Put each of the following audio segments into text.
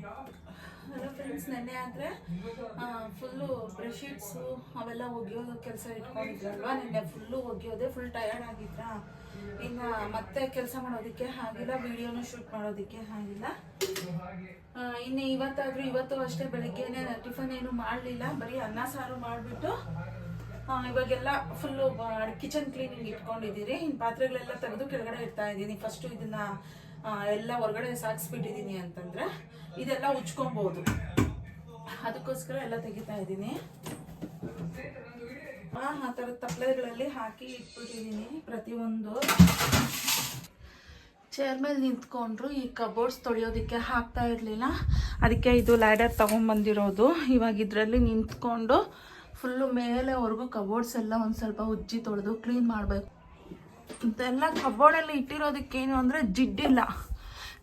Hello friends, ನೆನ್ನೆ ಆದರೆ full ಬ್ರೆಡ್ಶೀಟ್ಸು ಅವೆಲ್ಲ ಒಗೆಯೋದು ಕೆಲಸ ಇಟ್ಕೊಂಡಿದ್ರಲ್ವ. ನಿನ್ನೆ ಫುಲ್ಲು ಒಗೆಯೋದೆ, ಫುಲ್ ಟಯರ್ಡ್ ಆಗಿದ್ರಾ. ಇನ್ನು ಮತ್ತೆ ಕೆಲಸ ಮಾಡೋದಕ್ಕೆ ಆಗಿಲ್ಲ, ವಿಡಿಯೋನು ಶೂಟ್ ಮಾಡೋದಕ್ಕೆ ಆಗಿಲ್ಲ. ಇನ್ನು ಇವತ್ತು ಅಷ್ಟೇ ಬೆಳಿಗ್ಗೆನೆ ಟಿಫನ್ ಏನು ಮಾಡಲಿಲ್ಲ, ಬರೀ ಅನ್ನ ಸಾರು ಮಾಡಿಬಿಟ್ಟು ಇವಾಗೆಲ್ಲ ಫುಲ್ಲು ಕಿಚನ್ ಕ್ಲೀನಿಂಗ್ ಇಟ್ಕೊಂಡಿದ್ದೀರಿ. ಇನ್ನು ಪಾತ್ರೆಗಳೆಲ್ಲ ತೆಗೆದು ಕೆಳಗಡೆ ಇಡ್ತಾ ಇದ್ದೀನಿ. ಫಸ್ಟು ಇದನ್ನ ಎಲ್ಲ ಹೊರಗಡೆ ಸಾಗಿಸ್ಬಿಟ್ಟಿದ್ದೀನಿ ಅಂತಂದರೆ ಇದೆಲ್ಲ ಉಚ್ಕೊಬೋದು, ಅದಕ್ಕೋಸ್ಕರ ಎಲ್ಲ ತೆಗಿತಾ ಇದ್ದೀನಿ. ಆ ಥರದ ತಪ್ಪಲೆಗಳಲ್ಲಿ ಹಾಕಿ ಇಟ್ಬಿಟ್ಟಿದ್ದೀನಿ ಪ್ರತಿಯೊಂದು. ಚೇರ್ ಮೇಲೆ ನಿಂತ್ಕೊಂಡ್ರು ಈ ಕಬೋರ್ಡ್ಸ್ ತೊಳೆಯೋದಕ್ಕೆ ಆಗ್ತಾ ಇರಲಿಲ್ಲ, ಅದಕ್ಕೆ ಇದು ಲ್ಯಾಡರ್ ತೊಗೊಂಬಂದಿರೋದು. ಇವಾಗ ಇದರಲ್ಲಿ ನಿಂತ್ಕೊಂಡು ಫುಲ್ಲು ಮೇಲೆವರೆಗೂ ಕಬೋರ್ಡ್ಸ್ ಎಲ್ಲ ಒಂದು ಸ್ವಲ್ಪ ಉಜ್ಜಿ ತೊಳೆದು ಕ್ಲೀನ್ ಮಾಡಬೇಕು. ಇದೆಲ್ಲ ಕಬೋರ್ಡಲ್ಲಿ ಇಟ್ಟಿರೋದಕ್ಕೇನು ಅಂದರೆ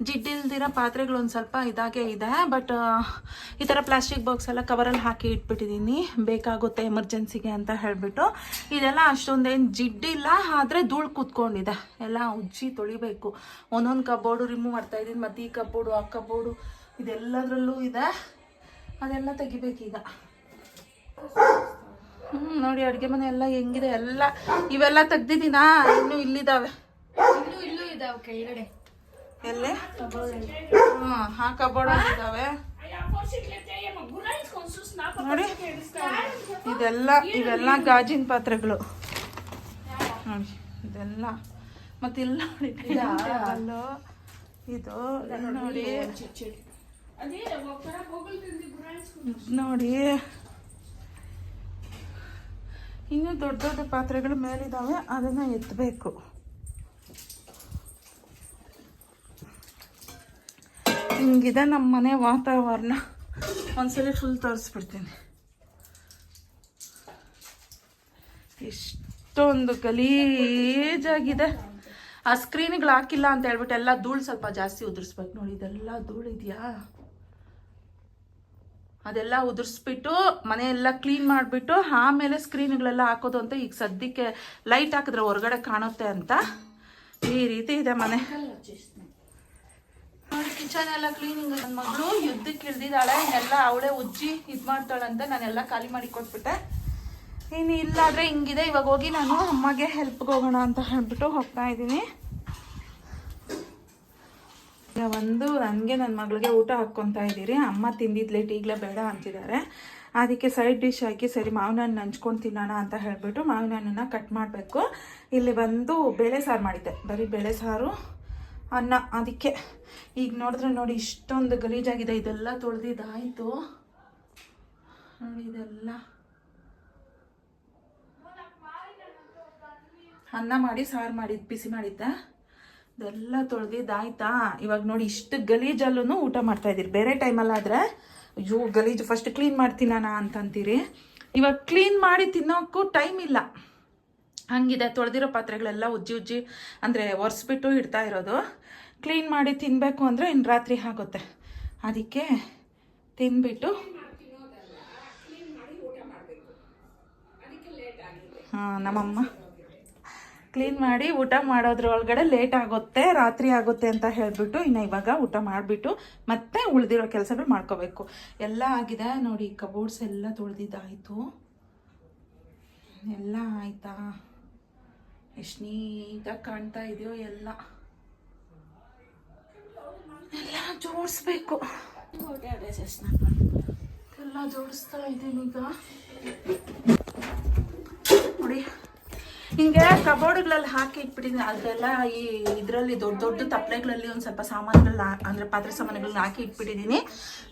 ಜಿಡ್ಡಿಲ್ದಿರೋ ಪಾತ್ರೆಗಳು ಒಂದು ಸ್ವಲ್ಪ ಇದಾಗೇ ಇದೆ. ಬಟ್ ಈ ಥರ ಪ್ಲಾಸ್ಟಿಕ್ ಬಾಕ್ಸ್ ಎಲ್ಲ ಕವರಲ್ಲಿ ಹಾಕಿ ಇಟ್ಬಿಟ್ಟಿದ್ದೀನಿ, ಬೇಕಾಗುತ್ತೆ ಎಮರ್ಜೆನ್ಸಿಗೆ ಅಂತ ಹೇಳಿಬಿಟ್ಟು. ಇದೆಲ್ಲ ಅಷ್ಟೊಂದೇನು ಜಿಡ್ಡಿಲ್ಲ, ಆದರೆ ಧೂಳು ಕೂತ್ಕೊಂಡಿದೆ, ಎಲ್ಲ ಉಜ್ಜಿ ತೊಳಿಬೇಕು. ಒಂದೊಂದು ಕಬೋರ್ಡು ರಿಮೂವ್ ಮಾಡ್ತಾಯಿದ್ದೀನಿ, ಮತ್ತು ಈ ಕಬೋರ್ಡು ಆ ಕಬೋರ್ಡು ಇದೆಲ್ಲದರಲ್ಲೂ ಇದೆ, ಅದೆಲ್ಲ ತೆಗಿಬೇಕೀಗ. ನೋಡಿ ಅಡುಗೆ ಮನೆ ಎಲ್ಲ ಹೆಂಗಿದೆ, ಎಲ್ಲ ಇವೆಲ್ಲ ತೆಗ್ದಿದ್ದೀನಾ, ಇನ್ನೂ ಇಲ್ಲಿದ್ದಾವೆ, ಇಲ್ಲೂ ಇದಾವೆ ಕೆಳಗಡೆ ಎಲ್ಲೇ. ಹಾ ಕಬೋರ್ಡ್ ಇದ್ದಾವೆ ನೋಡಿ. ಇವೆಲ್ಲ ಗಾಜಿನ ಪಾತ್ರೆಗಳು ನೋಡಿ, ಇದೆಲ್ಲ. ಮತ್ತೆ ಇಲ್ಲ ನೋಡಿ, ಇದು ನೋಡಿ ನೋಡಿ, ಇನ್ನು ದೊಡ್ಡ ದೊಡ್ಡ ಪಾತ್ರೆಗಳು ಮೇಲಿದ್ದಾವೆ, ಅದನ್ನು ಎತ್ತಬೇಕು. ಹಿಂಗಿದೆ ನಮ್ಮ ಮನೆ ವಾತಾವರಣ. ಒಂದ್ಸಲಿ ಫುಲ್ ತೋರಿಸ್ಬಿಡ್ತೀನಿ. ಎಷ್ಟೊಂದು ಗಲೀಜಾಗಿದೆ. ಆ ಸ್ಕ್ರೀನ್ಗಳು ಹಾಕಿಲ್ಲ ಅಂತ ಹೇಳ್ಬಿಟ್ಟು ಎಲ್ಲ ಧೂಳು ಸ್ವಲ್ಪ ಜಾಸ್ತಿ ಉದುರಿಸ್ಬೇಕು. ನೋಡಿ ಇದೆಲ್ಲ ಧೂಳು ಇದೆಯಾ, ಅದೆಲ್ಲ ಉದುರಿಸ್ಬಿಟ್ಟು ಮನೆಯೆಲ್ಲ ಕ್ಲೀನ್ ಮಾಡಿಬಿಟ್ಟು ಆಮೇಲೆ ಸ್ಕ್ರೀನ್ಗಳೆಲ್ಲ ಹಾಕೋದು ಅಂತ. ಈಗ ಸದ್ಯಕ್ಕೆ ಲೈಟ್ ಹಾಕಿದ್ರೆ ಹೊರಗಡೆ ಕಾಣುತ್ತೆ ಅಂತ ಈ ರೀತಿ ಇದೆ ಮನೆ. ನೋಡಿ ಕಿಚನ್ ಎಲ್ಲ ಕ್ಲೀನಿಂಗ್. ನನ್ನ ಮಗಳು ಯುದ್ಧಕ್ಕೆ ಇಳ್ದಿದ್ದಾಳೆ, ಇನ್ನೆಲ್ಲ ಅವಳೇ ಉಜ್ಜಿ ಇದು ಮಾಡ್ತಾಳಂತೆ. ನಾನೆಲ್ಲ ಖಾಲಿ ಮಾಡಿ ಕೊಟ್ಬಿಟ್ಟೆ. ಇನ್ನು ಇಲ್ಲಾದರೆ ಹಿಂಗಿದೆ. ಇವಾಗ ಹೋಗಿ ನಾನು ಅಮ್ಮಗೆ ಹೆಲ್ಪ್ಗೆ ಹೋಗೋಣ ಅಂತ ಹೇಳ್ಬಿಟ್ಟು ಹೋಗ್ತಾ ಇದ್ದೀನಿ. ನನಗೆ ನನ್ನ ಮಗಳಿಗೆ ಊಟ ಹಾಕ್ಕೊತಾ ಇದ್ದೀರಿ. ಅಮ್ಮ ತಿಂದಿದ್ದು ಲೇಟ್, ಈಗಲೇ ಬೇಡ ಅಂತಿದ್ದಾರೆ. ಅದಕ್ಕೆ ಸೈಡ್ ಡಿಶ್ ಹಾಕಿ ಸರಿ ಮಾವಿನ ಹಣ್ಣು ಹಂಚ್ಕೊಂಡು ತಿನ್ನೋಣ ಅಂತ ಹೇಳಿಬಿಟ್ಟು ಮಾವಿನ ಹಣ್ಣನ್ನು ಕಟ್ ಮಾಡಬೇಕು. ಇಲ್ಲಿ ಬೇಳೆ ಸಾರು ಮಾಡಿದ್ದೆ, ಬರೀ ಬೇಳೆ ಸಾರು ಅನ್ನ. ಅದಕ್ಕೆ ಈಗ ನೋಡಿದ್ರೆ ನೋಡಿ ಇಷ್ಟೊಂದು ಗಲೀಜಾಗಿದೆ. ಇದೆಲ್ಲ ತೊಳೆದಿದ್ದಾಯಿತು ನೋಡಿ. ಇದೆಲ್ಲ ಅನ್ನ ಮಾಡಿ ಸಾರು ಮಾಡಿದ್ದು ಬಿಸಿ ಮಾಡಿದ್ದೆ, ಇದೆಲ್ಲ ತೊಳೆದಿದ್ದಾಯ್ತಾ. ಇವಾಗ ನೋಡಿ ಇಷ್ಟು ಗಲೀಜಲ್ಲೂ ಊಟ ಮಾಡ್ತಾಯಿದ್ದೀರಿ. ಬೇರೆ ಟೈಮಲ್ಲಾದರೆ ಅಯ್ಯೋ ಗಲೀಜು ಫಸ್ಟ್ ಕ್ಲೀನ್ ಮಾಡ್ತೀನಾನ ಅಂತಂತೀರಿ. ಇವಾಗ ಕ್ಲೀನ್ ಮಾಡಿ ತಿನ್ನೋಕ್ಕೂ ಟೈಮ್ ಇಲ್ಲ, ಹಂಗಿದೆ. ತೊಳೆದಿರೋ ಪಾತ್ರೆಗಳೆಲ್ಲ ಉಜ್ಜಿ ಅಂದರೆ ಒರೆಸ್ಬಿಟ್ಟು ಇಡ್ತಾ ಇರೋದು. ಕ್ಲೀನ್ ಮಾಡಿ ತಿನ್ನಬೇಕು ಅಂದರೆ ಇನ್ನು ರಾತ್ರಿ ಆಗುತ್ತೆ. ಅದಕ್ಕೆ ತಿಂದ್ಬಿಟ್ಟು ನಮ್ಮಮ್ಮ ಕ್ಲೀನ್ ಮಾಡಿ ಊಟ ಮಾಡೋದ್ರೊಳಗಡೆ ಲೇಟ್ ಆಗುತ್ತೆ, ರಾತ್ರಿ ಆಗುತ್ತೆ ಅಂತ ಹೇಳಿಬಿಟ್ಟು ಇನ್ನು ಇವಾಗ ಊಟ ಮಾಡಿಬಿಟ್ಟು ಮತ್ತೆ ಉಳಿದಿರೋ ಕೆಲಸಗಳು ಮಾಡ್ಕೋಬೇಕು. ಎಲ್ಲ ಆಗಿದೆ ನೋಡಿ. ಕಬೋರ್ಡ್ಸ್ ಎಲ್ಲ ತೊಳೆದಿದ್ದಾಯಿತು, ಎಲ್ಲ ಆಯಿತಾ. ಎಷ್ಟು ನೀಟಾಗಿ ಕಾಣ್ತಾ ಇದೆಯೋ ಎಲ್ಲ ಜೋಡಿಸ್ಬೇಕು. ಎಲ್ಲ ಜೋಡಿಸ್ತಾ ಇದ್ದೀನಿ ಈಗ ನೋಡಿ. ಹಿಂಗೆ ಕಬೋರ್ಡ್ಗಳಲ್ಲಿ ಹಾಕಿ ಇಟ್ಬಿಟ್ಟಿದ್ದೀನಿ. ಅದೆಲ್ಲ ಈ ಇದರಲ್ಲಿ ದೊಡ್ಡ ದೊಡ್ಡ ತಪ್ಪಲೆಗಳಲ್ಲಿ ಒಂದು ಸ್ವಲ್ಪ ಸಾಮಾನುಗಳನ್ನ ಅಂದರೆ ಪಾತ್ರೆ ಸಾಮಾನುಗಳನ್ನ ಹಾಕಿ ಇಟ್ಬಿಟ್ಟಿದ್ದೀನಿ.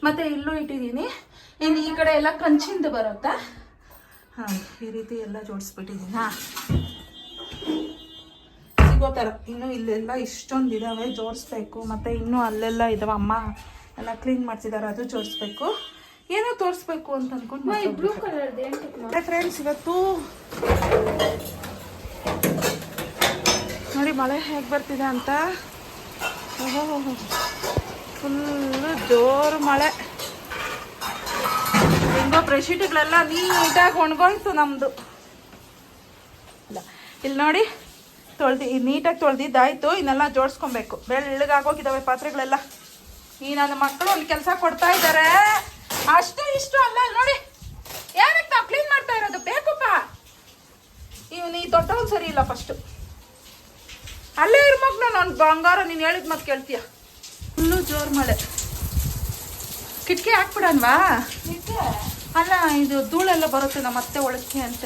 ಮತ್ತು ಇಲ್ಲೂ ಇಟ್ಟಿದ್ದೀನಿ. ಇನ್ನು ಈ ಕಡೆ ಎಲ್ಲ ಕಂಚಿಂದು ಬರುತ್ತೆ. ಈ ರೀತಿ ಎಲ್ಲ ಜೋಡಿಸ್ಬಿಟ್ಟಿದ್ದೀನಿ. ಸಿಗೋ ಥರ ಇನ್ನೂ ಇಲ್ಲೆಲ್ಲ ಇಷ್ಟೊಂದು ಇದ್ದಾವೆ, ಜೋಡಿಸ್ಬೇಕು. ಮತ್ತು ಇನ್ನೂ ಅಲ್ಲೆಲ್ಲ ಇದಾವೆ, ಅಮ್ಮ ಎಲ್ಲ ಕ್ಲೀನ್ ಮಾಡಿಸಿದ್ದಾರೆ, ಅದು ಜೋಡಿಸ್ಬೇಕು. ಏನೋ ತೋರಿಸ್ಬೇಕು ಅಂತ ಅಂದ್ಕೊಂಡು ಬ್ಲೂ ಕಲರ್. ಫ್ರೆಂಡ್ಸ್ ಇವತ್ತು ನೋಡಿ ಮಳೆ ಹೇಗೆ ಬರ್ತಿದೆ ಅಂತ. ಫುಲ್ಲು ಜೋರು ಮಳೆ. ಹೆಂಗೋ ಬ್ರೆಡ್ಶೀಟ್ಗಳೆಲ್ಲ ನೀಟಾಗಿ ಒಣಗೋಯ್ತು ನಮ್ಮದು. ಇಲ್ಲಿ ನೋಡಿ ನೀಟಾಗಿ ತೊಳೆದಿದ್ದಾಯಿತು. ಇನ್ನೆಲ್ಲ ಜೋಡಿಸ್ಕೊಬೇಕು. ಬೆಳ್ಳಗಾಗೋಗಿದ್ದಾವೆ ಪಾತ್ರೆಗಳೆಲ್ಲ. ಈ ನನ್ನ ಮಕ್ಕಳು ಒಂದು ಕೆಲಸ ಕೊಡ್ತಾ ಇದ್ದಾರೆ, ಅಷ್ಟು ಇಷ್ಟು ಅಲ್ಲ ನೋಡಿ. ಏನಕ್ಕೆ ನಾವು ಕ್ಲೀನ್ ಮಾಡ್ತಾ ಇರೋದು? ಬೇಕಪ್ಪ ಇವನು ಈ ದೊಡ್ಡವನು ಸರಿ ಇಲ್ಲ. ಫಸ್ಟು ಅಲ್ಲೇ ಇರ್ ಮಗ್ನ, ನಾನು ಬಂಗಾರ ನೀನು ಹೇಳಿದ ಮತ್ತೆ ಕೇಳ್ತೀಯ. ಫುಲ್ಲು ಜೋರು ಮಳೆ. ಕಿಟಕಿ ಹಾಕ್ಬಿಡನ್ವಾ? ಅಲ್ಲ ಇದು ಧೂಳೆಲ್ಲ ಬರುತ್ತೆ ನಮ್ಮ ಮತ್ತೆ ಒಳಕ್ಕೆ ಅಂತ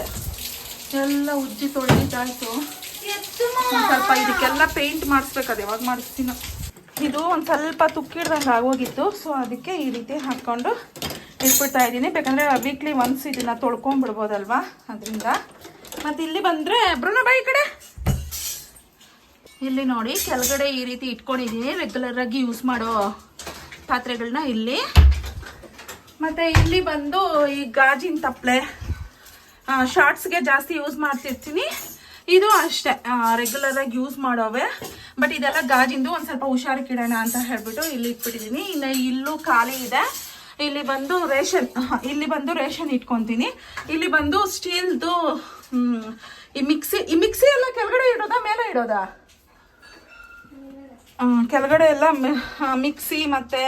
ಎಲ್ಲ ಉಜ್ಜಿ ತೊಳೆದಾಯ್ತು. ಸ್ವಲ್ಪ ಇದಕ್ಕೆಲ್ಲ ಪೇಂಟ್ ಮಾಡಿಸ್ಬೇಕು, ಅದು ಯಾವಾಗ ಮಾಡಿಸ್ತೀನೋ. ಇದು ಒಂದು ಸ್ವಲ್ಪ ತುಕ್ಕಿಡ್ದಂಗೆ ಆಗೋಗಿತ್ತು, ಸೊ ಅದಕ್ಕೆ ಈ ರೀತಿ ಹಾಕ್ಕೊಂಡು ಇಟ್ಬಿಡ್ತಾ ಇದ್ದೀನಿ. ಬೇಕಂದರೆ ವೀಕ್ಲಿ ಒನ್ಸ್ ಇದನ್ನು ತೊಳ್ಕೊಂಡ್ಬಿಡ್ಬೋದಲ್ವಾ, ಅದರಿಂದ. ಮತ್ತು ಇಲ್ಲಿ ಬಂದರೆ ಬ್ರುನ ಬೈ ಈ ಕಡೆ. ಇಲ್ಲಿ ನೋಡಿ ಕೆಳಗಡೆ ಈ ರೀತಿ ಇಟ್ಕೊಂಡಿದ್ದೀನಿ ರೆಗ್ಯುಲರಾಗಿ ಯೂಸ್ ಮಾಡೋ ಪಾತ್ರೆಗಳನ್ನ ಇಲ್ಲಿ. ಮತ್ತು ಇಲ್ಲಿ ಬಂದು ಈ ಗಾಜಿನ ತಪ್ಪಲೆ ಶಾರ್ಟ್ಸ್ಗೆ ಜಾಸ್ತಿ ಯೂಸ್ ಮಾಡ್ತಿರ್ತೀನಿ. ಇದು ಅಷ್ಟೇ ರೆಗ್ಯುಲರಾಗಿ ಯೂಸ್ ಮಾಡೋವೆ. ಬಟ್ ಇದೆಲ್ಲ ಗಾಜಿಂದು ಒಂದು ಸ್ವಲ್ಪ ಹುಷಾರಿಗೆ ಇಡೋಣ ಅಂತ ಹೇಳ್ಬಿಟ್ಟು ಇಲ್ಲಿ ಇಟ್ಬಿಟ್ಟಿದ್ದೀನಿ. ಇನ್ನು ಇಲ್ಲೂ ಖಾಲಿ ಇದೆ. ಇಲ್ಲಿ ಬಂದು ರೇಷನ್ ಇಟ್ಕೊತೀನಿ. ಇಲ್ಲಿ ಬಂದು ಸ್ಟೀಲ್ದು ಈ ಮಿಕ್ಸಿ ಎಲ್ಲ ಕೆಳಗಡೆ ಇಡೋದಾ ಮೇಲೆ ಇಡೋದಾ? ಕೆಳಗಡೆ ಎಲ್ಲ ಮಿಕ್ಸಿ ಮತ್ತು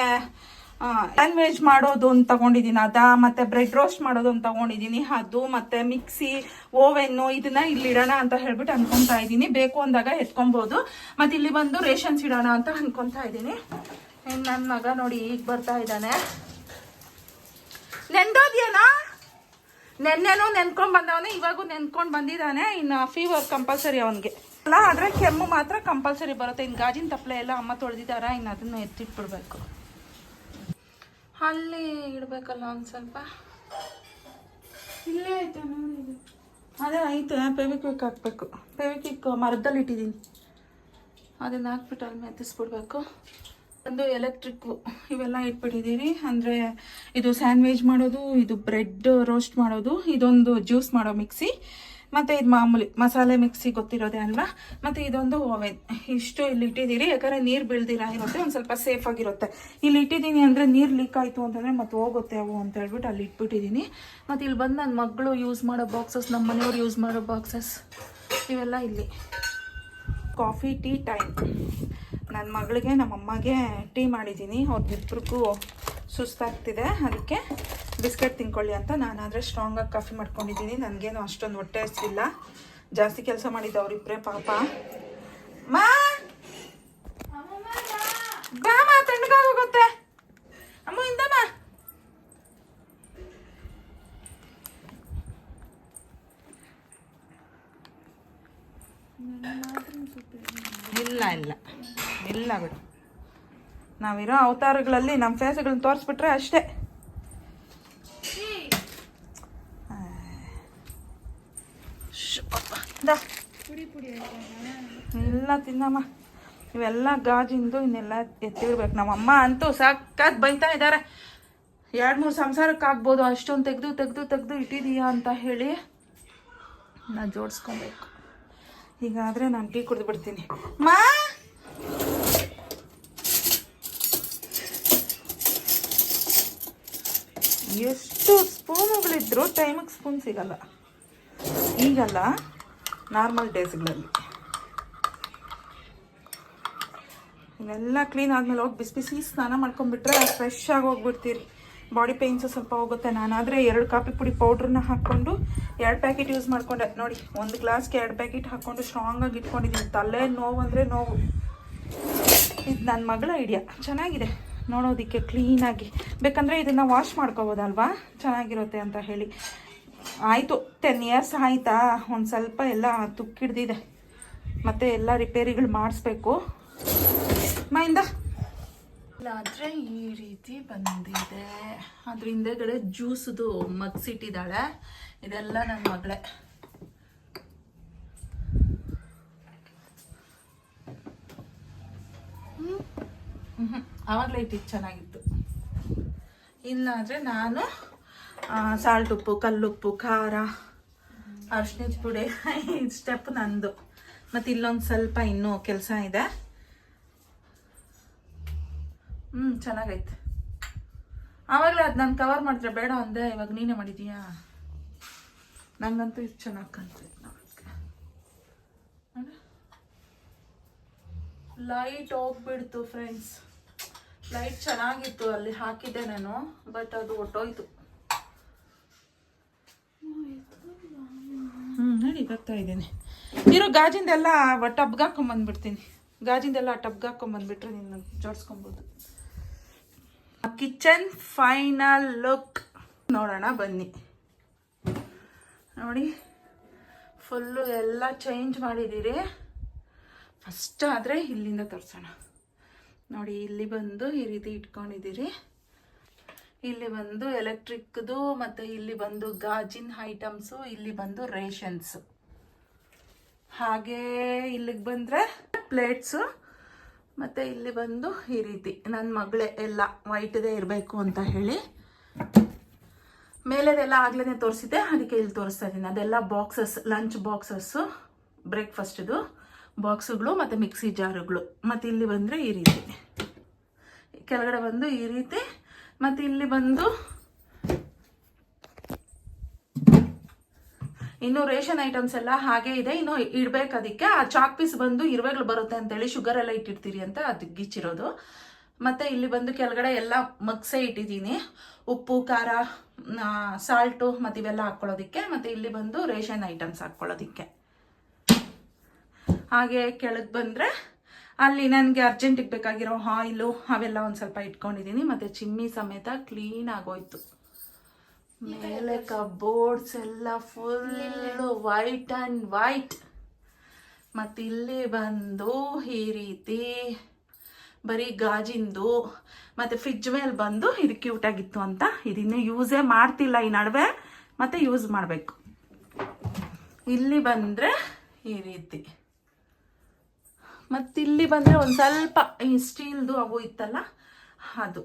ಸ್ಯಾಂಡ್ವಿಚ್ ಮಾಡೋದು ಅಂತ ತಗೊಂಡಿದ್ದೀನಿ, ಮತ್ತು ಬ್ರೆಡ್ ರೋಸ್ಟ್ ಮಾಡೋದು ಅಂತ ತಗೊಂಡಿದ್ದೀನಿ, ಅದು ಮತ್ತು ಮಿಕ್ಸಿ, ಓವೆನ್ನು ಇದನ್ನ ಇಲ್ಲಿ ಇಡೋಣ ಅಂತ ಹೇಳ್ಬಿಟ್ಟು ಅನ್ಕೊತಾ ಇದ್ದೀನಿ. ಬೇಕು ಅಂದಾಗ ಎತ್ಕೊಬೋದು. ಮತ್ತು ಇಲ್ಲಿ ಬಂದು ರೇಷನ್ಸ್ ಇಡೋಣ ಅಂತ ಅನ್ಕೊತಾ ಇದ್ದೀನಿ. ನನ್ನ ಮಗ ನೋಡಿ ಈಗ ಬರ್ತಾ ಇದ್ದಾನೆ. ನೆಂದೋದ್ಯಾನಾ? ನೆನ್ನೆನೂ ನೆನ್ಕೊಂಡು ಬಂದವನೇ, ಇವಾಗೂ ನೆನ್ಕೊಂಡು ಬಂದಿದ್ದಾನೆ. ಇನ್ನು ಫೀವರ್ ಕಂಪಲ್ಸರಿ ಅವನಿಗೆ ಅಲ್ಲ, ಆದರೆ ಕೆಮ್ಮು ಮಾತ್ರ ಕಂಪಲ್ಸರಿ ಬರುತ್ತೆ. ಇನ್ನು ಗಾಜಿನ ತಪ್ಪಲೆ ಎಲ್ಲ ಅಮ್ಮ ತೊಳೆದಿದ್ದಾರ, ಇನ್ನು ಅದನ್ನು ಎತ್ತಿಟ್ಬಿಡ್ಬೇಕು. ಅಲ್ಲಿ ಇಡಬೇಕಲ್ಲ ಒಂದು ಸ್ವಲ್ಪ. ಇಲ್ಲೇ ಆಯ್ತು ನೋಡಿ, ಅದೇ ಐತೆ. ಫೆವಿಕ್ವಿಕ್ ಹಾಕಬೇಕು. ಫೆವಿಕ್ವಿಕ್ ಮರದಲ್ಲಿ ಇಟ್ಟಿದ್ದೀನಿ, ಅದನ್ನು ಹಾಕ್ಬಿಟ್ಟು ಅಲ್ಲಿ ಮೆತ್ತಿಸ್ಬಿಡ್ಬೇಕು. ಒಂದು ಎಲೆಕ್ಟ್ರಿಕ್ಕು ಇವೆಲ್ಲ ಇಟ್ಬಿಟ್ಟಿದ್ದೀನಿ. ಅಂದರೆ ಇದು ಸ್ಯಾಂಡ್ವಿಚ್ ಮಾಡೋದು, ಇದು ಬ್ರೆಡ್ ರೋಸ್ಟ್ ಮಾಡೋದು, ಇದೊಂದು ಜ್ಯೂಸ್ ಮಾಡೋ ಮಿಕ್ಸಿ, ಮತ್ತು ಇದು ಮಾಮೂಲಿ ಮಸಾಲೆ ಮಿಕ್ಸಿ ಗೊತ್ತಿರೋದೆ ಅಲ್ವಾ. ಮತ್ತು ಇದೊಂದು ಓವೆನ್. ಇಷ್ಟು ಇಲ್ಲಿ ಇಟ್ಟಿದ್ದೀರಿ, ಯಾಕಂದರೆ ನೀರು ಬೀಳ್ದಿರ ಇರುತ್ತೆ, ಒಂದು ಸ್ವಲ್ಪ ಸೇಫ್ ಆಗಿರುತ್ತೆ. ಇಲ್ಲಿ ಇಟ್ಟಿದ್ದೀನಿ ಅಂದರೆ ನೀರು ಲೀಕ್ ಆಯಿತು ಅಂತಂದರೆ ಮತ್ತೆ ಹೋಗುತ್ತೆ ಅವು ಅಂತ ಹೇಳ್ಬಿಟ್ಟು ಅಲ್ಲಿ ಇಟ್ಬಿಟ್ಟಿದ್ದೀನಿ. ಮತ್ತು ಇಲ್ಲಿ ಬಂದು ನನ್ನ ಮಗಳು ಯೂಸ್ ಮಾಡೋ ಬಾಕ್ಸಸ್, ನಮ್ಮ ಮನೆಯವ್ರು ಯೂಸ್ ಮಾಡೋ ಬಾಕ್ಸಸ್ ಇವೆಲ್ಲ ಇಲ್ಲಿ. Coffee tea time. ನನ್ನ ಮಗಳಿಗೆ ನಮ್ಮಮ್ಮಗೆ ಟೀ ಮಾಡಿದ್ದೀನಿ. ಅವ್ರಿಗಿಬ್ರಿಗೂ ಸುಸ್ತಾಗ್ತಿದೆ, ಅದಕ್ಕೆ ಬಿಸ್ಕೆಟ್ ತಿನ್ಕೊಳ್ಳಿ ಅಂತ ನಾನಾದರೆ ಸ್ಟ್ರಾಂಗಾಗಿ ಕಾಫಿ ಮಾಡ್ಕೊಂಡಿದ್ದೀನಿ. ನನಗೇನು ಅಷ್ಟೊಂದು ಹೊಟ್ಟೆ ಹಸಿಲ್ಲ, ಜಾಸ್ತಿ ಕೆಲಸ ಮಾಡಿದ್ದೆ ಅವರಿಬ್ಬರೇ ಪಾಪ. ಮಾ ತಣ್ಣಗಾಗೋಗುತ್ತೆ ಅಮ್ಮ ಇಂದಮ್ಮ. ಇಲ್ಲ ಇಲ್ಲ ಇಲ್ಲ ಬಿಡು, ನಾವಿರೋ ಅವತಾರಗಳಲ್ಲಿ ನಮ್ಮ ಫೇಸ್ಗಳನ್ನ ತೋರಿಸ್ಬಿಟ್ರೆ ಅಷ್ಟೇ. ಇಲ್ಲ ತಿನ್ನಮ್ಮ, ಇವೆಲ್ಲ ಗಾಜಿಂದು, ಇನ್ನೆಲ್ಲ ಎತ್ತಿಡ್ಬೇಕು. ನಮ್ಮಮ್ಮ ಅಂತೂ ಸಕ್ಕತ್ ಬೈತಾ ಇದ್ದಾರೆ. 2-3 ಸಂಸಾರಕ್ಕೆ ಆಗ್ಬೋದು, ಅಷ್ಟೊಂದು ತೆಗೆದು ಇಟ್ಟಿದೀಯಾ ಅಂತ ಹೇಳಿ. ನಾನು ಜೋಡಿಸ್ಕೊಬೇಕು. ಹೀಗಾದರೆ ನಾನು ಟೀ ಕುಡಿದು ಬಿಡ್ತೀನಿ. ಮಾ ಎಷ್ಟು ಸ್ಪೂನುಗಳಿದ್ರು ಟೈಮಿಗೆ ಸ್ಪೂನ್ ಸಿಗಲ್ಲ. ಈಗಲ್ಲ, ನಾರ್ಮಲ್ ಡೇಸ್ಗಳಲ್ಲಿ. ಇವೆಲ್ಲ ಕ್ಲೀನ್ ಆದಮೇಲೆ ಹೋಗಿ ಬಿಸಿ ಸ್ನಾನ ಮಾಡ್ಕೊಂಡ್ಬಿಟ್ರೆ ಫ್ರೆಶ್ ಆಗಿ ಹೋಗ್ಬಿಡ್ತೀರಿ. ಬಾಡಿ ಪೇಯ್ನ್ಸು ಸ್ವಲ್ಪ ಹೋಗುತ್ತೆ. ನಾನಾದರೆ 2 ಕಾಫಿ ಪುಡಿ ಪೌಡ್ರನ್ನ ಹಾಕ್ಕೊಂಡು 2 ಪ್ಯಾಕೆಟ್ ಯೂಸ್ ಮಾಡಿಕೊಂಡೆ ನೋಡಿ. 1 ಗ್ಲಾಸ್ಗೆ 2 ಪ್ಯಾಕೆಟ್ ಹಾಕ್ಕೊಂಡು ಸ್ಟ್ರಾಂಗಾಗಿ ಇಟ್ಕೊಂಡಿದ್ದೀನಿ. ತಲೆ ನೋವು ಅಂದರೆ ನೋವು. ಇದು ನನ್ನ ಮಗಳ ಐಡಿಯಾ, ಚೆನ್ನಾಗಿದೆ ನೋಡೋದಕ್ಕೆ ಕ್ಲೀನಾಗಿ. ಬೇಕಂದರೆ ಇದನ್ನು ವಾಶ್ ಮಾಡ್ಕೋಬೋದಲ್ವಾ, ಚೆನ್ನಾಗಿರುತ್ತೆ ಅಂತ ಹೇಳಿ. ಆಯಿತು 10 ಇಯರ್ಸ್ ಆಯಿತಾ, ಒಂದು ಸ್ವಲ್ಪ ಎಲ್ಲ ತುಕ್ಕಿಡ್ದಿದೆ. ಮತ್ತು ಎಲ್ಲ ರಿಪೇರಿಗಳು ಮಾಡಿಸ್ಬೇಕು ಮೈಂದ. ಇಲ್ಲಾದರೆ ಈ ರೀತಿ ಬಂದಿದೆ. ಅದ್ರ ಹಿಂದೆಗಡೆ ಜ್ಯೂಸ್ದು ಮಗ್ಸಿಟ್ಟಿದ್ದಾಳೆ. ಇದೆಲ್ಲ ನನ್ನ ಮಗಳೇ. ಆವಾಗಲೇ ಇಟ್ಟಿದ್ದು ಚೆನ್ನಾಗಿತ್ತು. ಇಲ್ಲಾದರೆ ನಾನು ಸಾಲ್ಟ್ ಉಪ್ಪು, ಕಲ್ಲುಪ್ಪು, ಖಾರ, ಅರ್ಶಿಣದ ಪುಡಿ, ಈ ಸ್ಟೆಪ್ ನಂದು. ಮತ್ತು ಇಲ್ಲೊಂದು ಸ್ವಲ್ಪ ಇನ್ನೂ ಕೆಲಸ ಇದೆ. ಚೆನ್ನಾಗೈತೆ. ಆವಾಗಲೇ ಅದು ನಾನು ಕವರ್ ಮಾಡಿದ್ರೆ ಬೇಡ ಅಂದೆ, ಇವಾಗ ನೀನೇ ಮಾಡಿದೀಯಾ. ನಂಗಂತೂ ಇದು ಚೆನ್ನಾಗಿ ಕಾಣ್ತೈತೆ ನೋಡೋಕ್ಕೆ. ಲೈಟ್ ಹೋಗ್ಬಿಡ್ತು ಫ್ರೆಂಡ್ಸ್. ಲೈಟ್ ಚೆನ್ನಾಗಿತ್ತು, ಅಲ್ಲಿ ಹಾಕಿದ್ದೆ ನಾನು, ಬಟ್ ಅದು ಹೊಟ್ಟೋಯ್ತು. ನೋಡಿ ಬರ್ತಾ ಇದ್ದೀನಿ. ಇರೋ ಗಾಜಿಂದೆಲ್ಲ ಟಬ್ಗೆ ಹಾಕೊಂಬಂದ್ಬಿಡ್ತೀನಿ. ಗಾಜಿಂದೆಲ್ಲ ಟಬ್ಗೆ ಹಾಕೊಂಬಂದ್ಬಿಟ್ರೆ ನೀನು ಜೋಡಿಸ್ಕೊಬೋದು. ಕಿಚನ್ ಫೈನಲ್ ಲುಕ್ ನೋಡೋಣ ಬನ್ನಿ. ನೋಡಿ ಫುಲ್ಲು ಎಲ್ಲ ಚೇಂಜ್ ಮಾಡಿದ್ದೀರಿ. ಫಸ್ಟ್ ಆದರೆ ಇಲ್ಲಿಂದ ತೋರಿಸೋಣ. ನೋಡಿ ಇಲ್ಲಿ ಬಂದು ಈ ರೀತಿ ಇಟ್ಕೊಂಡಿದ್ದೀರಿ. ಇಲ್ಲಿ ಬಂದು ಎಲೆಕ್ಟ್ರಿಕ್ದು, ಮತ್ತು ಇಲ್ಲಿ ಬಂದು ಗಾಜಿನ ಐಟಮ್ಸು, ಇಲ್ಲಿ ಬಂದು ರೇಷನ್ಸು. ಹಾಗೆ ಇಲ್ಲಿಗೆ ಬಂದರೆ ಪ್ಲೇಟ್ಸು, ಮತ್ತು ಇಲ್ಲಿ ಬಂದು ಈ ರೀತಿ ನನ್ನ ಮಗಳೇ ಎಲ್ಲ ವೈಟ್ದೇ ಇರಬೇಕು ಅಂತ ಹೇಳಿ ಮೇಲೆದೆಲ್ಲ ಆಗ್ಲೇ ತೋರಿಸಿದ್ದೆ, ಅದಕ್ಕೆ ಇಲ್ಲಿ ತೋರಿಸ್ತಾ ಇದ್ದೀನಿ. ಅದೆಲ್ಲ ಬಾಕ್ಸಸ್, ಲಂಚ್ ಬಾಕ್ಸಸ್ಸು, ಬ್ರೇಕ್ಫಾಸ್ಟ್ದು ಬಾಕ್ಸುಗಳು ಮತ್ತು ಮಿಕ್ಸಿ ಜಾರುಗಳು. ಮತ್ತು ಇಲ್ಲಿ ಬಂದರೆ ಈ ರೀತಿ, ಕೆಳಗಡೆ ಬಂದು ಈ ರೀತಿ, ಮತ್ತು ಇಲ್ಲಿ ಬಂದು ಇನ್ನು ರೇಷನ್ ಐಟಮ್ಸ್ ಎಲ್ಲ ಹಾಗೆ ಇದೆ. ಇನ್ನು ಇಡ್ಬೇಕು. ಅದಕ್ಕೆ ಆ ಚಾಕ್ ಪೀಸ್ ಬಂದು ಇರುವೆಗಳು ಬರುತ್ತೆ ಅಂತೇಳಿ ಶುಗರ್ ಎಲ್ಲ ಇಟ್ಟಿರ್ತೀರಿ ಅಂತ ಅದು ಗಿಚ್ಚಿರೋದು. ಮತ್ತು ಇಲ್ಲಿ ಬಂದು ಕೆಳಗಡೆ ಎಲ್ಲ ಮಗ್ಸೆ ಇಟ್ಟಿದ್ದೀನಿ, ಉಪ್ಪು ಖಾರ ಸಾಲ್ಟು ಮತ್ತು ಇವೆಲ್ಲ ಹಾಕ್ಕೊಳ್ಳೋದಕ್ಕೆ. ಮತ್ತು ಇಲ್ಲಿ ಬಂದು ರೇಷನ್ ಐಟಮ್ಸ್ ಹಾಕ್ಕೊಳ್ಳೋದಕ್ಕೆ. ಹಾಗೆ ಕೆಳಗೆ ಬಂದರೆ ಅಲ್ಲಿ ನನಗೆ ಅರ್ಜೆಂಟಿಗೆ ಬೇಕಾಗಿರೋ ಆಯಿಲು ಅವೆಲ್ಲ ಒಂದು ಸ್ವಲ್ಪ ಇಟ್ಕೊಂಡಿದ್ದೀನಿ. ಮತ್ತು ಚಿಮ್ಮಿ ಸಮೇತ ಕ್ಲೀನ್ ಆಗೋಯ್ತು. ಮೇಲೆ ಕಬೋರ್ಡ್ಸ್ ಎಲ್ಲ ಫುಲ್ಲು ವೈಟ್ ಆ್ಯಂಡ್ ವೈಟ್. ಮತ್ತು ಇಲ್ಲಿ ಬಂದು ಈ ರೀತಿ ಬರೀ ಗಾಜಿಂದು. ಮತ್ತು ಫ್ರಿಜ್ ಮೇಲೆ ಬಂದು ಇದು ಕ್ಯೂಟಾಗಿತ್ತು ಅಂತ ಇದನ್ನು ಯೂಸೇ ಮಾಡ್ತಿಲ್ಲ ಈ ನಡುವೆ, ಮತ್ತು ಯೂಸ್ ಮಾಡಬೇಕು. ಇಲ್ಲಿ ಬಂದರೆ ಈ ರೀತಿ. ಮತ್ತು ಇಲ್ಲಿ ಬಂದರೆ ಒಂದು ಸ್ವಲ್ಪ ಈ ಸ್ಟೀಲ್ದು ಅವು ಇತ್ತಲ್ಲ ಅದು.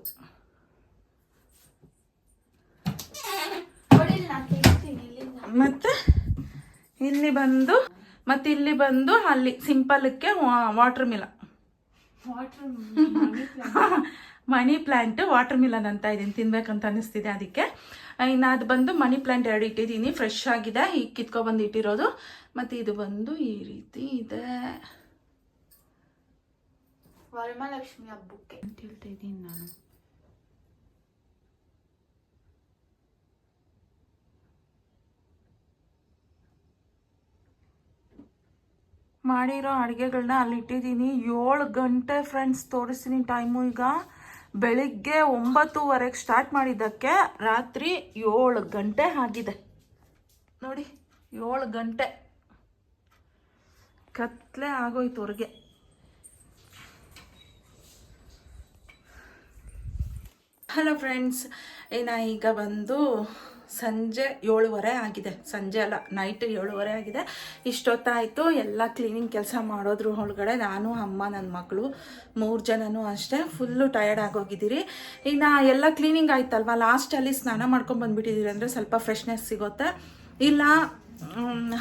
ಮತ್ತು ಇಲ್ಲಿ ಬಂದು ಅಲ್ಲಿ ಸಿಂಪಲ್ಕ್ಕೆ water Milan, money plant water Milan ಅಂತ ಇದೀನಿ, ತಿನ್ಬೇಕಂತ ಅನ್ನಿಸ್ತಿದೆ ಅದಕ್ಕೆ. ಇನ್ನು ಅದು ಬಂದು ಮನಿ ಪ್ಲ್ಯಾಂಟ್ 2 ಇಟ್ಟಿದ್ದೀನಿ, ಫ್ರೆಶ್ ಆಗಿದೆ, ಈಗ ಕಿತ್ಕೊಬಂದು ಇಟ್ಟಿರೋದು. ಮತ್ತು ಇದು ಬಂದು ಈ ರೀತಿ ಇದೆ. ವರಮಹಾಲಕ್ಷ್ಮಿ ಹಬ್ಬಕ್ಕೆ ಅಂತ ಹೇಳ್ತಾ ಇದ್ದೀನಿ ನಾನು. ಮಾಡಿರೋ ಅಡುಗೆಗಳನ್ನ ಅಲ್ಲಿ ಇಟ್ಟಿದ್ದೀನಿ. 7 ಗಂಟೆ ಫ್ರೆಂಡ್ಸ್, ತೋರಿಸ್ತೀನಿ ಟೈಮು. ಈಗ ಬೆಳಿಗ್ಗೆ 9:30ಗೆ ಸ್ಟಾರ್ಟ್ ಮಾಡಿದ್ದಕ್ಕೆ ರಾತ್ರಿ 7 ಗಂಟೆ ಆಗಿದೆ ನೋಡಿ. 7 ಗಂಟೆ ಕತ್ಲೆ ಆಗೋಯ್ತು ಹೊರಗೆ. ಹಲೋ ಫ್ರೆಂಡ್ಸ್, ಈಗ ಬಂದು ಸಂಜೆ 7:30 ಆಗಿದೆ. ಸಂಜೆ ಅಲ್ಲ, ನೈಟ್ 7:30 ಆಗಿದೆ. ಇಷ್ಟೊತ್ತಾಯಿತು ಎಲ್ಲ ಕ್ಲೀನಿಂಗ್ ಕೆಲಸ ಮಾಡೋದ್ರ ಒಳಗಡೆ ನಾನು, ಅಮ್ಮ, ನನ್ನ ಮಗಳು 3 ಜನನೂ ಅಷ್ಟೇ ಫುಲ್ಲು ಟಯರ್ಡ್ ಆಗೋಗಿದ್ದೀರಿ. ಇನ್ನು ಎಲ್ಲ ಕ್ಲೀನಿಂಗ್ ಆಯ್ತಲ್ವ, ಲಾಸ್ಟಲ್ಲಿ ಸ್ನಾನ ಮಾಡ್ಕೊಂಡು ಬಂದುಬಿಟ್ಟಿದ್ದೀರಿ ಅಂದರೆ ಸ್ವಲ್ಪ ಫ್ರೆಶ್ನೆಸ್ ಸಿಗುತ್ತೆ. ಇಲ್ಲ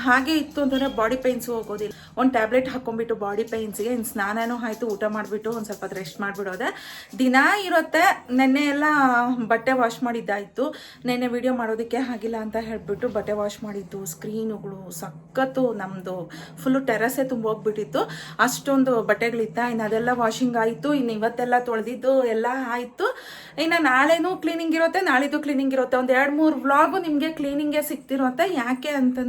ಹಾಗೆ ಇತ್ತು ಅಂತಂದರೆ ಬಾಡಿ ಪೇಯ್ನ್ಸು ಹೋಗೋದಿಲ್ಲ. ಒಂದು ಟ್ಯಾಬ್ಲೆಟ್ ಹಾಕ್ಕೊಂಬಿಟ್ಟು ಬಾಡಿ ಪೇಯ್ನ್ಸ್ಗೆ ಇನ್ನು ಸ್ನಾನನೂ ಆಯಿತು, ಊಟ ಮಾಡಿಬಿಟ್ಟು ಒಂದು ಸ್ವಲ್ಪ ರೆಸ್ಟ್ ಮಾಡಿಬಿಡೋದೆ ದಿನ ಇರುತ್ತೆ. ನೆನ್ನೆ ಎಲ್ಲ ಬಟ್ಟೆ ವಾಶ್ ಮಾಡಿದ್ದಾಯಿತು. ನೆನ್ನೆ ವಿಡಿಯೋ ಮಾಡೋದಕ್ಕೆ ಆಗಿಲ್ಲ ಅಂತ ಹೇಳಿಬಿಟ್ಟು ಬಟ್ಟೆ ವಾಶ್ ಮಾಡಿದ್ದು, ಸ್ಕ್ರೀನುಗಳು ಸಖತ್ತು, ನಮ್ಮದು ಫುಲ್ಲು ಟೆರಸೇ ತುಂಬೋಗ್ಬಿಟ್ಟಿತ್ತು, ಅಷ್ಟೊಂದು ಬಟ್ಟೆಗಳಿತ್ತ. ಇನ್ನು ಅದೆಲ್ಲ ವಾಷಿಂಗ್ ಆಯಿತು. ಇನ್ನು ಇವತ್ತೆಲ್ಲ ತೊಳೆದಿದ್ದು ಎಲ್ಲ ಆಯಿತು. ಇನ್ನು ನಾಳೆನೂ ಕ್ಲೀನಿಂಗ್ ಇರುತ್ತೆ, ನಾಳಿದ್ದು ಕ್ಲೀನಿಂಗ್ ಇರುತ್ತೆ. ಒಂದು 2-3 ವ್ಲಾಗು ನಿಮಗೆ ಕ್ಲೀನಿಂಗೇ ಸಿಗ್ತಿರುತ್ತೆ. ಯಾಕೆ ಅಂತಂದರೆ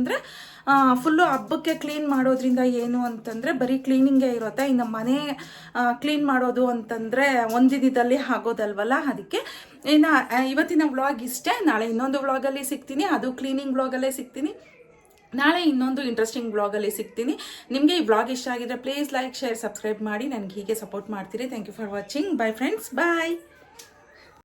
ಫುಲ್ಲು ಹಬ್ಬಕ್ಕೆ ಕ್ಲೀನ್ ಮಾಡೋದ್ರಿಂದ ಏನು ಅಂತಂದರೆ ಬರೀ ಕ್ಲೀನಿಂಗೇ ಇರುತ್ತೆ. ಇನ್ನು ಮನೆ ಕ್ಲೀನ್ ಮಾಡೋದು ಅಂತಂದರೆ ಒಂದಿನದಲ್ಲಿ ಆಗೋದಲ್ವಲ್ಲ, ಅದಕ್ಕೆ ಇನ್ನು ಇವತ್ತಿನ ವ್ಲಾಗ್ ಇಷ್ಟೇ. ನಾಳೆ ಇನ್ನೊಂದು ವ್ಲಾಗಲ್ಲಿ ಸಿಗ್ತೀನಿ, ಅದು ಕ್ಲೀನಿಂಗ್ ವ್ಲಾಗಲ್ಲೇ ಸಿಗ್ತೀನಿ. ನಾಳೆ ಇನ್ನೊಂದು ಇಂಟ್ರೆಸ್ಟಿಂಗ್ ವ್ಲಾಗಲ್ಲಿ ಸಿಗ್ತೀನಿ. ನಿಮಗೆ ಈ ವ್ಲಾಗ್ ಇಷ್ಟ ಆಗಿದ್ರೆ ಪ್ಲೀಸ್ ಲೈಕ್, ಶೇರ್, ಸಬ್ಸ್ಕ್ರೈಬ್ ಮಾಡಿ ನನಗೆ ಹೀಗೆ ಸಪೋರ್ಟ್ ಮಾಡ್ತೀರಿ. Thank you for watching. Bye friends, bye.